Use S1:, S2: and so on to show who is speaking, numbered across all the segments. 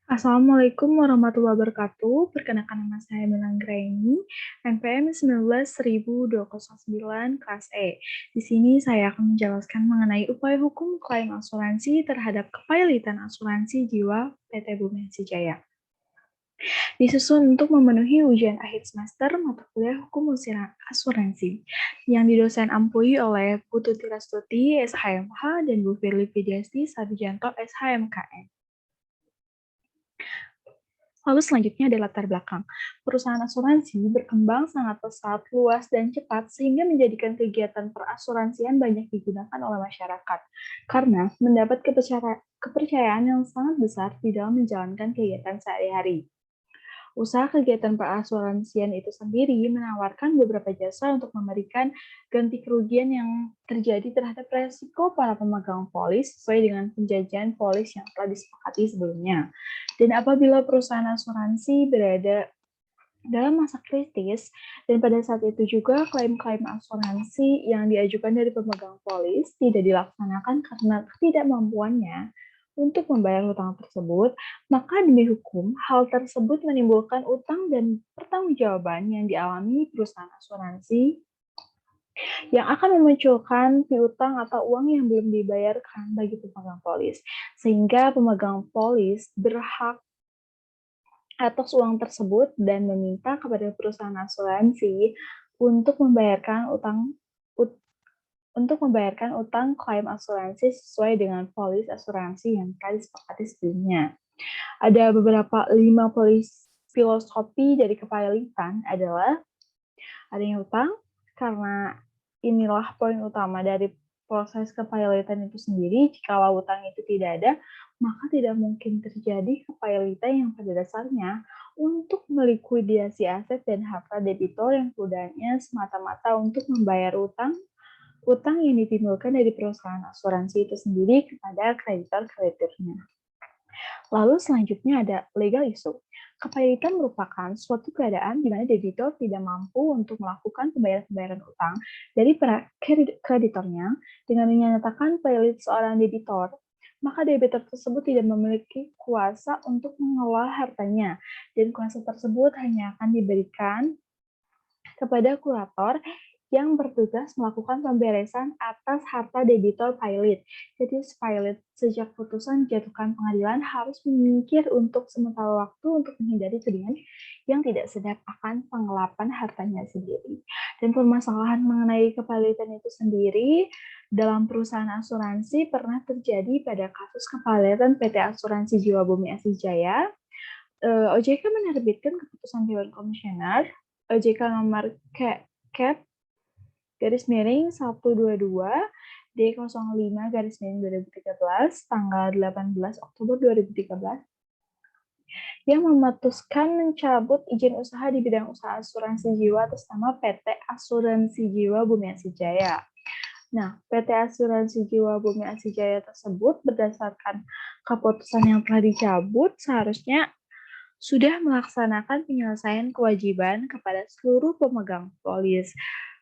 S1: Assalamualaikum warahmatullahi wabarakatuh. Perkenalkan nama saya Milan Graini, NPM 19.209 kelas E. Di sini saya akan menjelaskan mengenai upaya hukum klaim asuransi terhadap kepahilitan asuransi jiwa PT Bumi Jaya. Disusun untuk memenuhi ujian akhir semester mata kuliah hukum asuransi yang didosen ampui oleh Bu Tuti Rastuti, SHMH, dan Bu Firly Fidiasti Sarjanto, SHMKN. Lalu selanjutnya ada latar belakang. Perusahaan asuransi berkembang sangat pesat, luas, dan cepat sehingga menjadikan kegiatan perasuransian banyak digunakan oleh masyarakat karena mendapat kepercayaan yang sangat besar di dalam menjalankan kegiatan sehari-hari. Usaha kegiatan perasuransian itu sendiri menawarkan beberapa jasa untuk memberikan ganti kerugian yang terjadi terhadap resiko para pemegang polis sesuai dengan penjajian polis yang telah disepakati sebelumnya. Dan apabila perusahaan asuransi berada dalam masa kritis, dan pada saat itu juga klaim-klaim asuransi yang diajukan dari pemegang polis tidak dilaksanakan karena ketidakmampuannya untuk membayar hutang tersebut, maka demi hukum, hal tersebut menimbulkan utang dan pertanggungjawaban yang dialami perusahaan asuransi yang akan memunculkan piutang atau uang yang belum dibayarkan bagi pemegang polis. Sehingga pemegang polis berhak atas uang tersebut dan meminta kepada perusahaan asuransi untuk membayarkan utang klaim asuransi sesuai dengan polis asuransi yang telah disepakati sebelumnya. Ada beberapa 5 filosofi dari kepahilitan adalah adanya utang, karena inilah poin utama dari proses kepahilitan itu sendiri. Jikalau utang itu tidak ada, maka tidak mungkin terjadi kepahilitan yang pada dasarnya untuk melikuidasi aset dan harta debitur yang gunanya semata-mata untuk membayar utang yang ditimbulkan dari perusahaan asuransi itu sendiri kepada kreditor-krediturnya. Lalu selanjutnya ada legal issue. Kepahilitan merupakan suatu keadaan di mana debitur tidak mampu untuk melakukan pembayaran utang dari para kreditornya dengan menyatakan pahit seorang debitur. Maka debitur tersebut tidak memiliki kuasa untuk mengelola hartanya, dan kuasa tersebut hanya akan diberikan kepada kurator yang bertugas melakukan pemberesan atas harta debitur pilot. Jadi pilot sejak putusan dijatuhkan pengadilan harus memikir untuk sementara waktu untuk menghindari tudingan yang tidak sedap akan penggelapan hartanya sendiri. Dan permasalahan mengenai kepilitan itu sendiri dalam perusahaan asuransi pernah terjadi pada kasus kepilitan PT Asuransi Jiwa Bumi Jaya. OJK menerbitkan keputusan Dewan Komisioner OJK nomor CAP garis miring 122 D05 garis miring 2013 tanggal 18 Oktober 2013 yang memutuskan mencabut izin usaha di bidang usaha asuransi jiwa atas nama PT Asuransi Jiwa Bumi Jaya. Nah, PT Asuransi Jiwa Bumi Jaya tersebut berdasarkan keputusan yang telah dicabut seharusnya sudah melaksanakan penyelesaian kewajiban kepada seluruh pemegang polis.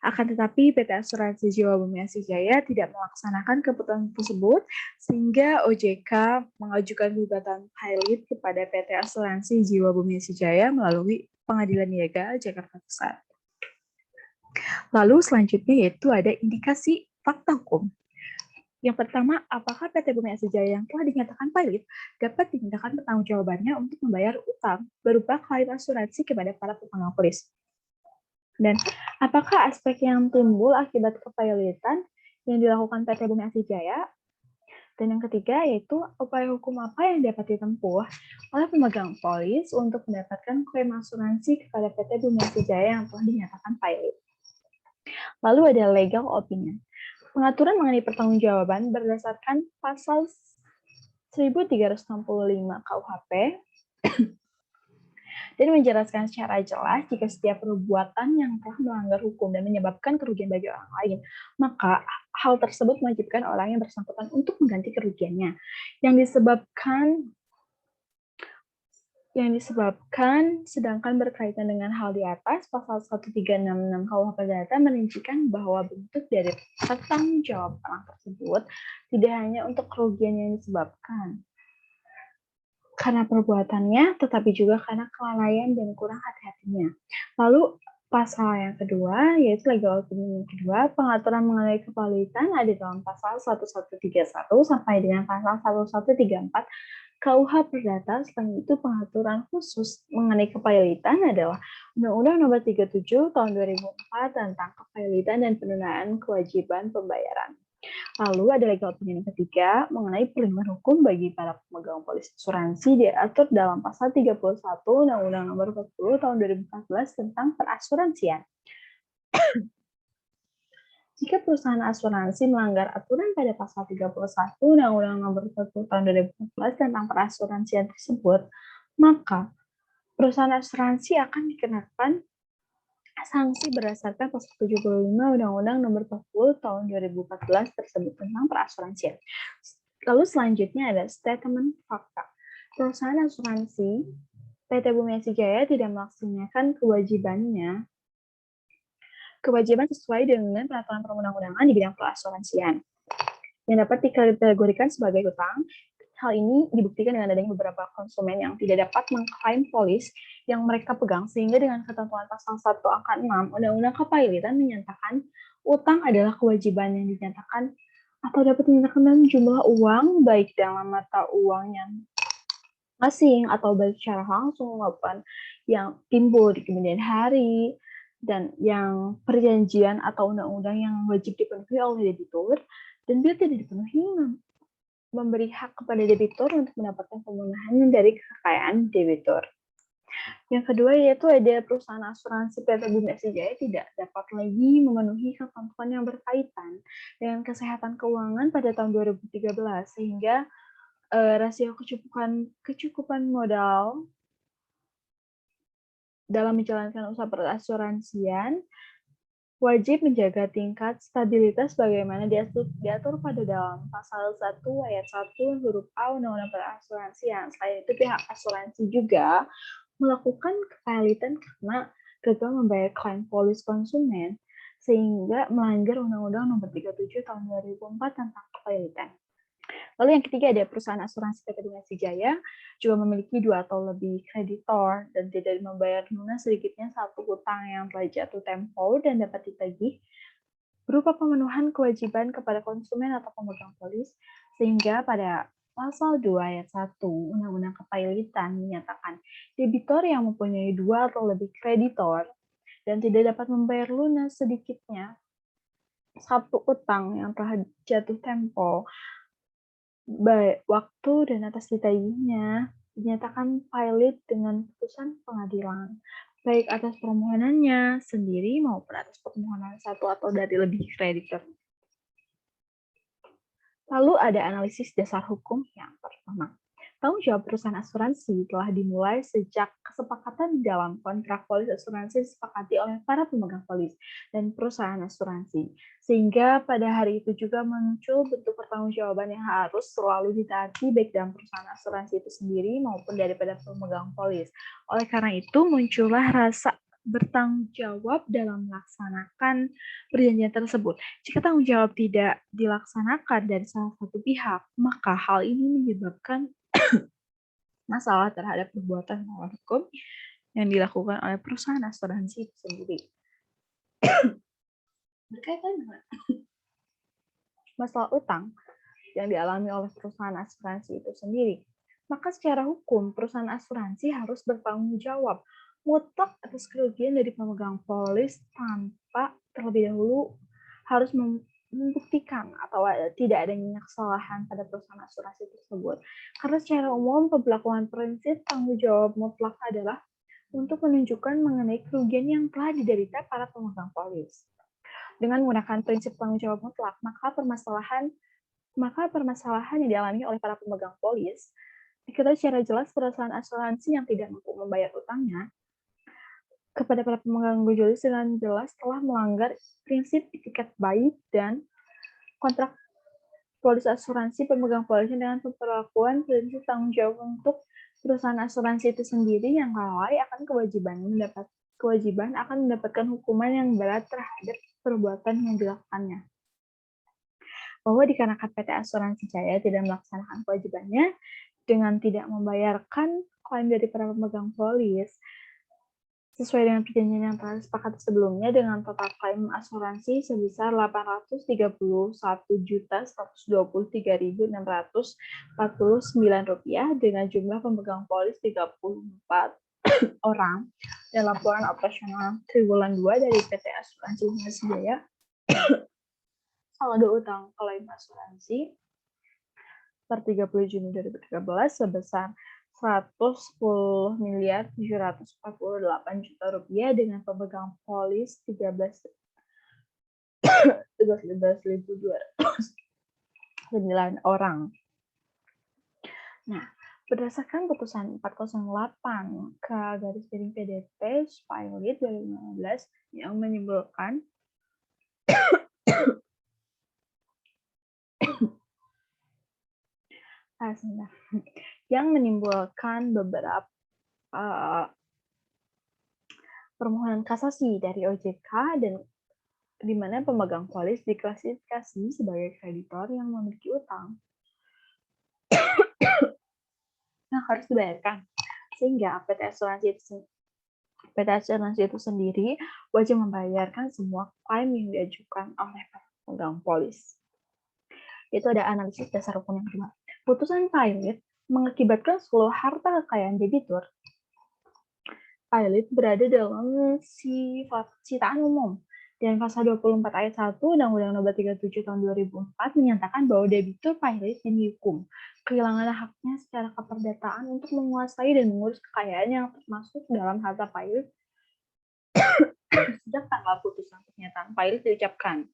S1: Akan tetapi PT Asuransi Jiwa Bumi Jaya tidak melaksanakan keputusan tersebut sehingga OJK mengajukan gugatan pilot kepada PT Asuransi Jiwa Bumi Jaya melalui Pengadilan Niaga Jakarta Pusat. Lalu selanjutnya yaitu ada indikasi fakta hukum. Yang pertama, apakah PT Bumi Jaya yang telah dinyatakan pilot dapat dimintakan pertanggungjawabannya untuk membayar utang berupa klaim asuransi kepada para pemegang polis? Dan apakah aspek yang timbul akibat kepilotan yang dilakukan PT Bumi Jaya? Dan yang ketiga yaitu upaya hukum apa yang dapat ditempuh oleh pemegang polis untuk mendapatkan klaim asuransi kepada PT Bumi Jaya yang telah dinyatakan pilot. Lalu ada legal opinion. Pengaturan mengenai pertanggungjawaban berdasarkan pasal 1365 KUHP dan menjelaskan secara jelas jika setiap perbuatan yang telah melanggar hukum dan menyebabkan kerugian bagi orang lain, maka hal tersebut mewajibkan orang yang bersangkutan untuk mengganti kerugiannya yang disebabkan sedangkan berkaitan dengan hal di atas, pasal 1366 KUH Perdata merincikan bahwa bentuk dari pertanggungjawaban tersebut tidak hanya untuk kerugian yang disebabkan, karena perbuatannya, tetapi juga karena kelalaian dan kurang hati-hatinya. Lalu pasal yang kedua, yaitu legal opinion yang kedua, pengaturan mengenai kepalitan ada dalam pasal 1131 sampai dengan pasal 1134 KUH Perdata. Selain itu, pengaturan khusus mengenai kepilitan adalah Undang-Undang Nomor 37 Tahun 2004 tentang kepilitan dan penundaan kewajiban pembayaran. Lalu ada legal opinion yang ketiga mengenai perlindungan hukum bagi para pemegang polis asuransi diatur dalam pasal 31 Undang-Undang Nomor 40 Tahun 2014 tentang perasuransian. Jika perusahaan asuransi melanggar aturan pada pasal 31 Undang-Undang Nomor 40 Tahun 2014 tentang perasuransian tersebut, maka perusahaan asuransi akan dikenakan sanksi berdasarkan pasal 75 Undang-Undang Nomor 40 Tahun 2014 tersebut tentang perasuransian. Lalu selanjutnya ada statement fakta. Perusahaan asuransi PT Bumi Asia Jaya tidak melaksanakan kewajiban sesuai dengan peraturan perundang-undangan di bidang perasuransian yang dapat dikategorikan sebagai hutang. Hal ini dibuktikan dengan adanya beberapa konsumen yang tidak dapat mengklaim polis yang mereka pegang, sehingga dengan ketentuan pasal 1 angka 6 Undang-Undang Kepilitan menyatakan utang adalah kewajiban yang dinyatakan atau dapat dinyatakan dalam jumlah uang, baik dalam mata uang yang asing atau baik secara langsung maupun yang timbul di kemudian hari, dan yang perjanjian atau undang-undang yang wajib dipenuhi oleh debitur, dan bila tidak dipenuhi, memberi hak kepada debitur untuk mendapatkan pemenuhan dari kekayaan debitur. Yang kedua yaitu ada perusahaan asuransi PT Bumi Asia Jaya tidak dapat lagi memenuhi ketentuan yang berkaitan dengan kesehatan keuangan pada tahun 2013, sehingga rasio kecukupan modal dalam menjalankan usaha perasuransian wajib menjaga tingkat stabilitas sebagaimana diatur pada dalam pasal 1 ayat 1 huruf A Undang-Undang Perasuransian. Selain itu, pihak asuransi juga melakukan kepilitan karena gagal membayar klaim polis konsumen sehingga melanggar Undang-Undang Nomor 37 Tahun 2004 tentang kepilitan. Lalu yang ketiga ada perusahaan asuransi PT Bumi Asia Jaya juga memiliki 2 atau lebih kreditor dan tidak membayar lunas sedikitnya satu hutang yang telah jatuh tempo dan dapat ditagih berupa pemenuhan kewajiban kepada konsumen atau pemegang polis, sehingga pada pasal 2 ayat 1 Undang-Undang Kepilitan menyatakan debitor yang mempunyai 2 atau lebih kreditor dan tidak dapat membayar lunas sedikitnya satu utang yang telah jatuh tempo baik waktu dan atas ditagihnya dinyatakan valid dengan putusan pengadilan, baik atas permohonannya sendiri maupun atas permohonan satu atau dari lebih kreditor. Lalu ada analisis dasar hukum yang pertama. Tanggung jawab perusahaan asuransi telah dimulai sejak kesepakatan dalam kontrak polis asuransi disepakati oleh para pemegang polis dan perusahaan asuransi. Sehingga pada hari itu juga muncul bentuk pertanggungjawaban yang harus selalu ditaati baik dalam perusahaan asuransi itu sendiri maupun daripada pemegang polis. Oleh karena itu muncullah rasa bertanggung jawab dalam melaksanakan perjanjian tersebut. Jika tanggung jawab tidak dilaksanakan dari salah satu pihak, maka hal ini menyebabkan masalah terhadap perbuatan melawan hukum yang dilakukan oleh perusahaan asuransi itu sendiri. Berkaitan dengan masalah utang yang dialami oleh perusahaan asuransi itu sendiri, maka secara hukum perusahaan asuransi harus bertanggung jawab mutlak atas kerugian dari pemegang polis tanpa terlebih dahulu harus membuktikan atau tidak adanya kesalahan pada perusahaan asuransi tersebut. Karena secara umum pembelakuan prinsip tanggung jawab mutlak adalah untuk menunjukkan mengenai kerugian yang telah diderita para pemegang polis. Dengan menggunakan prinsip tanggung jawab mutlak, maka permasalahan yang dialami oleh para pemegang polis diketahui secara jelas perusahaan asuransi yang tidak mampu membayar utangnya kepada para pemegang polis dengan jelas telah melanggar prinsip itikat baik dan kontrak polis asuransi pemegang polisnya dengan pemberlakuan prinsip tanggung jawab untuk perusahaan asuransi itu sendiri yang lalai akan kewajiban akan mendapatkan hukuman yang berat terhadap perbuatan yang dilakukannya. Bahwa dikarenakan PT Asuransi Jaya tidak melaksanakan kewajibannya dengan tidak membayarkan klaim dari para pemegang polis sesuai dengan perjanjian yang telah disepakati sebelumnya dengan total klaim asuransi sebesar Rp831.649 dengan jumlah pemegang polis 34 orang dan laporan operasional triwulan 2 dari PT Asuransi Jaya saldo utang klaim asuransi per 30 Juni 2013 sebesar Rp110.748.000.000 dengan pemegang polis 13.209 orang. Nah, berdasarkan putusan 408 K/PDP Pilot 2015 yang menimbulkan beberapa permohonan kasasi dari OJK dan di mana pemegang polis diklasifikasi sebagai kreditor yang memiliki utang yang harus dibayarkan, sehingga PT Asuransi itu sendiri wajib membayarkan semua klaim yang diajukan oleh pemegang polis. Itu ada analisis dasar hukum yang kedua. Putusan Pilot mengakibatkan seluruh harta kekayaan debitur Pilot berada dalam sifat sitaan umum. Dan pasal 24 ayat 1 Undang-Undang Nomor 37 Tahun 2004 menyatakan bahwa debitur Pilot dihukum kehilangan haknya secara keperdataan untuk menguasai dan mengurus kekayaan yang termasuk dalam harta Pilot sejak tanggal putusan pernyataan Pilot diucapkan.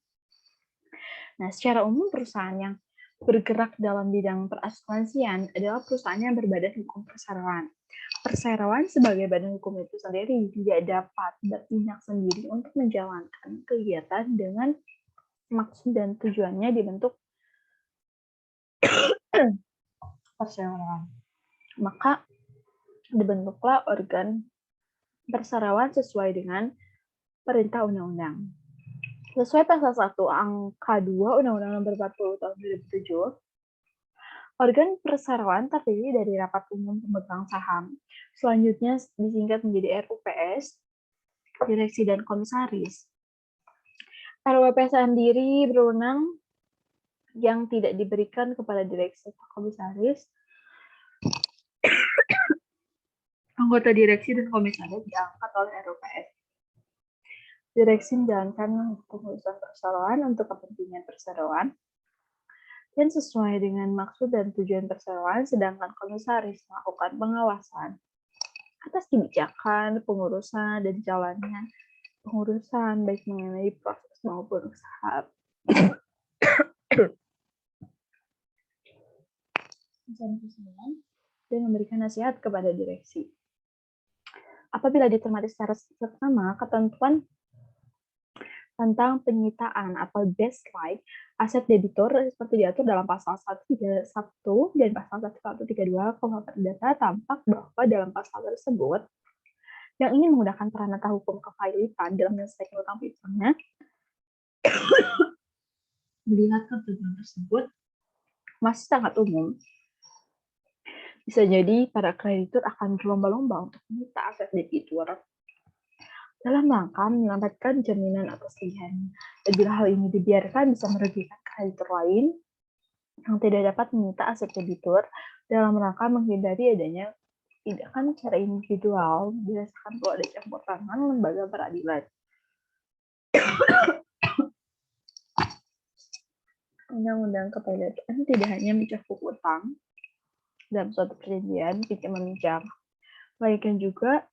S1: Nah, secara umum perusahaan yang bergerak dalam bidang perasuransian adalah perusahaan yang berbadan hukum perseroan. Perseroan sebagai badan hukum itu sendiri tidak dapat bertindak sendiri untuk menjalankan kegiatan dengan maksud dan tujuannya dibentuk perseroan. Maka dibentuklah organ perseroan sesuai dengan perintah undang-undang. Sesuai pasal 1 angka 2 Undang-Undang Nomor 40 Tahun 2007, organ perseroan terdiri dari rapat umum pemegang saham. Selanjutnya disingkat menjadi RUPS, direksi dan komisaris. RUPS sendiri berwenang yang tidak diberikan kepada direksi atau komisaris. Anggota direksi dan komisaris diangkat oleh RUPS. Direksi menjalankan pengurusan perseroan untuk kepentingan perseroan dan sesuai dengan maksud dan tujuan perseroan, sedangkan komisaris melakukan pengawasan atas kebijakan, pengurusan, dan jalannya pengurusan baik mengenai proses maupun usaha. Dan memberikan nasihat kepada direksi. Apabila dicermati secara seksama, ketentuan tentang penyitaan atau baseline aset debitur seperti diatur dalam pasal 131 dan pasal 132 KUHP Perdata tampak bahwa dalam pasal tersebut yang ingin menggunakan peranata hukum kepailitan dalam menyelesaikan utang piutangnya melihat ketentuan tersebut masih sangat umum. Bisa jadi para kreditur akan berlomba-lomba untuk menyita aset debitur dalam rangka menyelamatkan jaminan atas pilihannya. Dan bila hal ini dibiarkan bisa merugikan kreditur lain yang tidak dapat menyita aset debitur dalam rangka menghindari adanya tindakan secara individual dirasakan bahwa ada campur tangan lembaga peradilan. Undang-undang kepailitan tidak hanya mencakup utang dalam suatu perjanjian pinjam meminjam, melainkan juga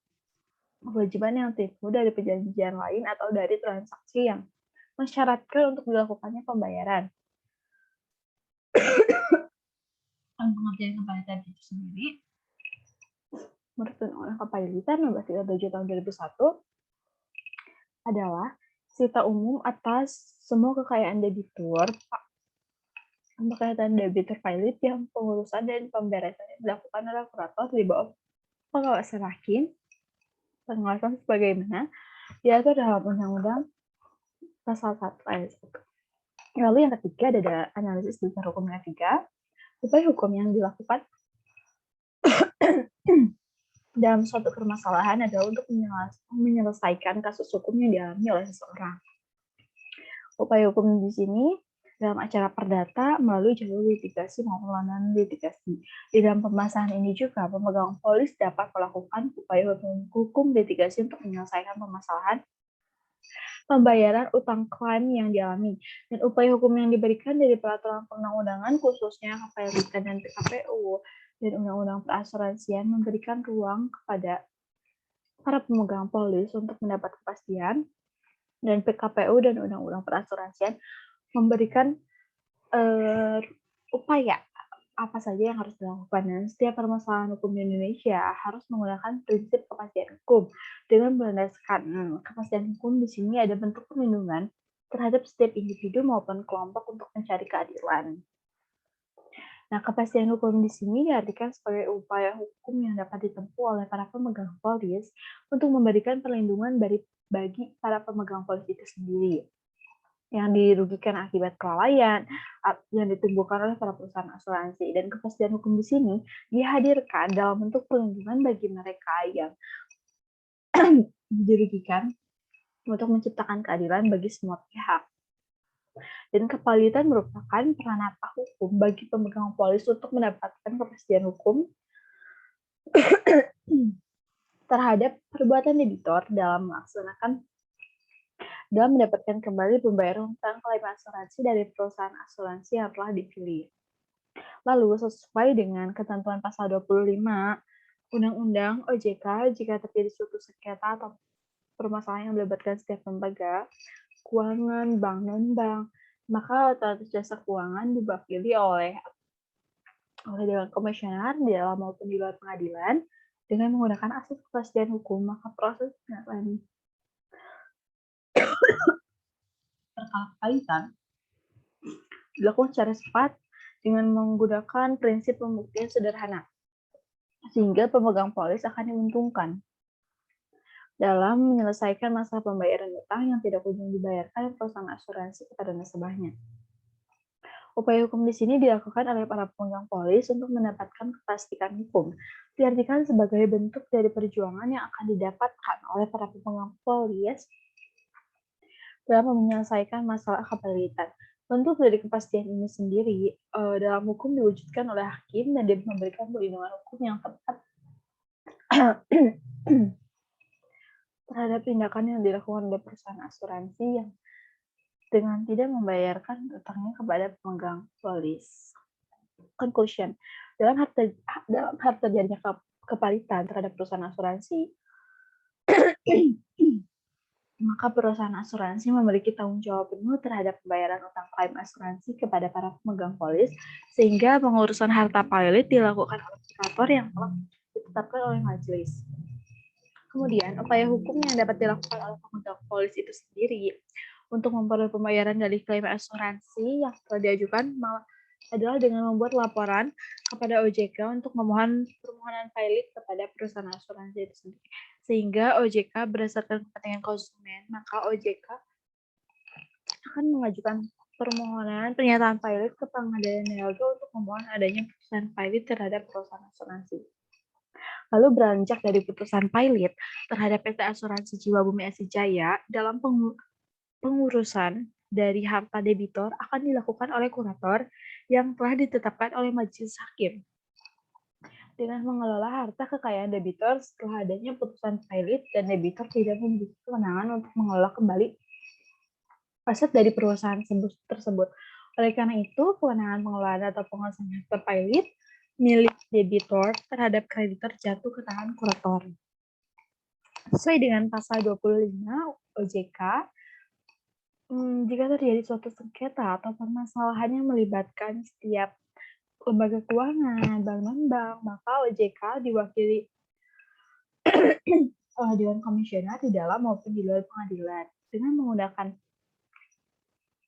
S1: kewajiban yang timbul dari perjanjian lain atau dari transaksi yang mensyaratkan untuk dilakukannya pembayaran. Pengertian kepailitan itu sendiri menurut Undang-Undang Kepailitan Nomor 37 Tahun 2001 adalah sita umum atas semua kekayaan debitur Pilot yang pengurusan dan pemberesannya dilakukan oleh kurator di bawah pengawasan hakim. Pengawasan sebagaimana diatur dalam Undang-Undang Pasal 1 ayat 1. Lalu yang ketiga ada analisis dasar hukum yang ketiga. Upaya hukum yang dilakukan dalam suatu permasalahan adalah untuk menyelesaikan kasus hukum yang dialami oleh seseorang. Upaya hukum di sini dalam acara perdata melalui jalur litigasi maupun layanan litigasi. Di dalam pembahasan ini juga pemegang polis dapat melakukan upaya hukum litigasi untuk menyelesaikan permasalahan pembayaran utang klaim yang dialami, dan upaya hukum yang diberikan dari peraturan perundang-undangan khususnya KPLIK dan PKPU dan undang-undang perasuransian memberikan ruang kepada para pemegang polis untuk mendapat kepastian, dan PKPU dan undang-undang perasuransian memberikan upaya apa saja yang harus dilakukan, dan setiap permasalahan hukum di Indonesia harus menggunakan prinsip kepastian hukum. Dengan berlandaskan kepastian hukum di sini ada bentuk perlindungan terhadap setiap individu maupun kelompok untuk mencari keadilan. Nah, kepastian hukum di sini diartikan sebagai upaya hukum yang dapat ditempuh oleh para pemegang polis untuk memberikan perlindungan bagi para pemegang polis itu sendiri yang dirugikan akibat kelalaian yang ditimbulkan oleh para perusahaan asuransi. Dan kepastian hukum di sini dihadirkan dalam bentuk perlindungan bagi mereka yang dirugikan untuk menciptakan keadilan bagi semua pihak. Dan kevalitan merupakan peranata hukum bagi pemegang polis untuk mendapatkan kepastian hukum terhadap perbuatan debitur dalam mendapatkan kembali pembayaran hutang klaim asuransi dari perusahaan asuransi yang telah dipilih. Lalu, sesuai dengan ketentuan pasal 25 Undang-Undang OJK, jika terjadi suatu sengketa atau permasalahan yang melibatkan setiap lembaga keuangan, bank, non-bank, maka otoritas jasa keuangan diwakili oleh Dewan Komisioner di dalam maupun di luar pengadilan dengan menggunakan asas kepastian hukum, maka proses penyelesaian perkaitan dilakukan secara cepat dengan menggunakan prinsip pembuktian sederhana, sehingga pemegang polis akan diuntungkan dalam menyelesaikan masalah pembayaran utang yang tidak kunjung dibayarkan perusahaan asuransi kepada nasabahnya. Upaya hukum di sini dilakukan oleh para pemegang polis untuk mendapatkan kepastian hukum, diartikan sebagai bentuk dari perjuangan yang akan didapatkan oleh para pemegang polis dalam menyelesaikan masalah kepelitan. Bentuk dari kepastian ini sendiri dalam hukum diwujudkan oleh hakim dan dia memberikan perlindungan hukum yang tepat terhadap tindakan yang dilakukan oleh perusahaan asuransi yang dengan tidak membayarkan utangnya kepada pemegang polis. Conclusion, dalam hal terjadinya kepalitan terhadap perusahaan asuransi, maka perusahaan asuransi memiliki tanggung jawab penuh terhadap pembayaran utang klaim asuransi kepada para pemegang polis, sehingga pengurusan harta pilot dilakukan oleh operator yang telah ditetapkan oleh majelis. Kemudian, upaya hukum yang dapat dilakukan oleh pemegang polis itu sendiri untuk memperoleh pembayaran dari klaim asuransi yang telah diajukan adalah dengan membuat laporan kepada OJK untuk permohonan pilot kepada perusahaan asuransi itu sendiri. Sehingga OJK berdasarkan kepentingan konsumen, maka OJK akan mengajukan permohonan pernyataan pilot ke Pengadilan Niaga untuk memohon adanya putusan pilot terhadap perusahaan asuransi. Lalu beranjak dari putusan pilot terhadap PT Asuransi Jiwa Bumi Asih Jaya, dalam pengurusan dari harta debitur akan dilakukan oleh kurator yang telah ditetapkan oleh majelis hakim dengan mengelola harta kekayaan debitur setelah adanya putusan pilot, dan debitur tidak memiliki kewenangan untuk mengelola kembali aset dari perusahaan tersebut. Oleh karena itu, kewenangan pengelolaan atau pengurusan harta pilot milik debitur terhadap kreditor jatuh ke tangan kurator. Sesuai dengan pasal 25 OJK, jika terjadi suatu sengketa atau permasalahan yang melibatkan setiap lembaga keuangan, bank non-bank, maka OJK diwakili oleh Dewan Komisioner di dalam maupun di luar pengadilan.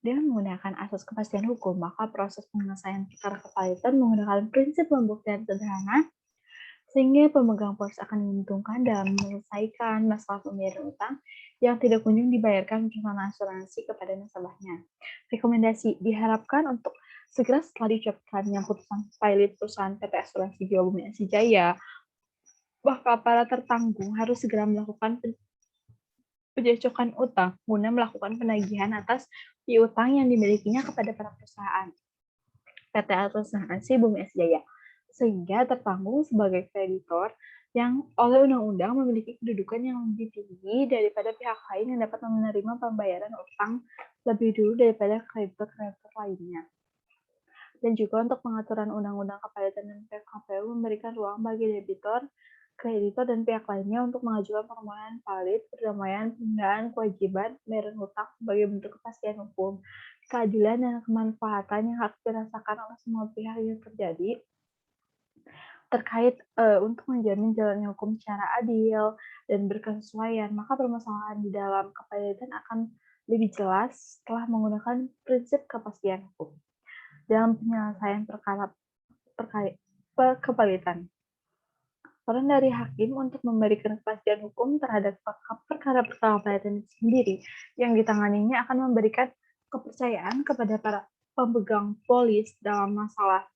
S1: Dengan menggunakan asas kepastian hukum, maka proses penyelesaian perkara kepalitan menggunakan prinsip pembuktian sederhana, sehingga pemegang polis akan diuntungkan dalam menyelesaikan masalah pembayaran utang yang tidak kunjung dibayarkan perusahaan asuransi kepada nasabahnya. Rekomendasi diharapkan untuk segera setelah diucapkannya putusan pilot perusahaan PT Asuransi Jiwa Bumi Asih Jaya maka para tertanggung harus segera melakukan pencocokan utang guna melakukan penagihan atas piutang yang dimilikinya kepada para perusahaan PT Asuransi Bumi Es Jaya, sehingga tertanggung sebagai kreditor yang oleh undang-undang memiliki kedudukan yang lebih tinggi daripada pihak lain yang dapat menerima pembayaran utang lebih dulu daripada kreditor-kreditor lainnya. Dan juga untuk pengaturan undang-undang kepadatan dan PKPU memberikan ruang bagi debitor, kreditor, dan pihak lainnya untuk mengajukan permohonan valid, perdamaian, penundaan, kewajiban, pembayaran hutang sebagai bentuk kepastian hukum, keadilan, dan kemanfaatan yang harus dirasakan oleh semua pihak yang terjadi terkait untuk menjamin jalannya hukum secara adil dan berkesesuaian, maka permasalahan di dalam kepadatan akan lebih jelas setelah menggunakan prinsip kepastian hukum dalam penyelesaian perkara terkait kepalitan. Peran dari hakim untuk memberikan kepastian hukum terhadap perkara-perkara kepalitan sendiri yang ditanganinya akan memberikan kepercayaan kepada para pemegang polis dalam masalah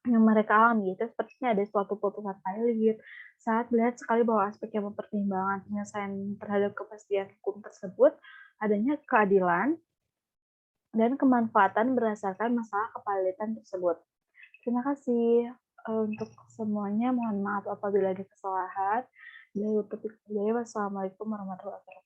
S1: yang mereka alami. Itu sepertinya ada suatu putusan valid saat melihat sekali bahwa aspek yang mempertimbangkan penyelesaian terhadap kepastian hukum tersebut adanya keadilan dan kemanfaatan berdasarkan masalah kepalitan tersebut. Terima kasih untuk semuanya. Mohon maaf apabila ada kesalahan. Wassalamualaikum warahmatullahi wabarakatuh.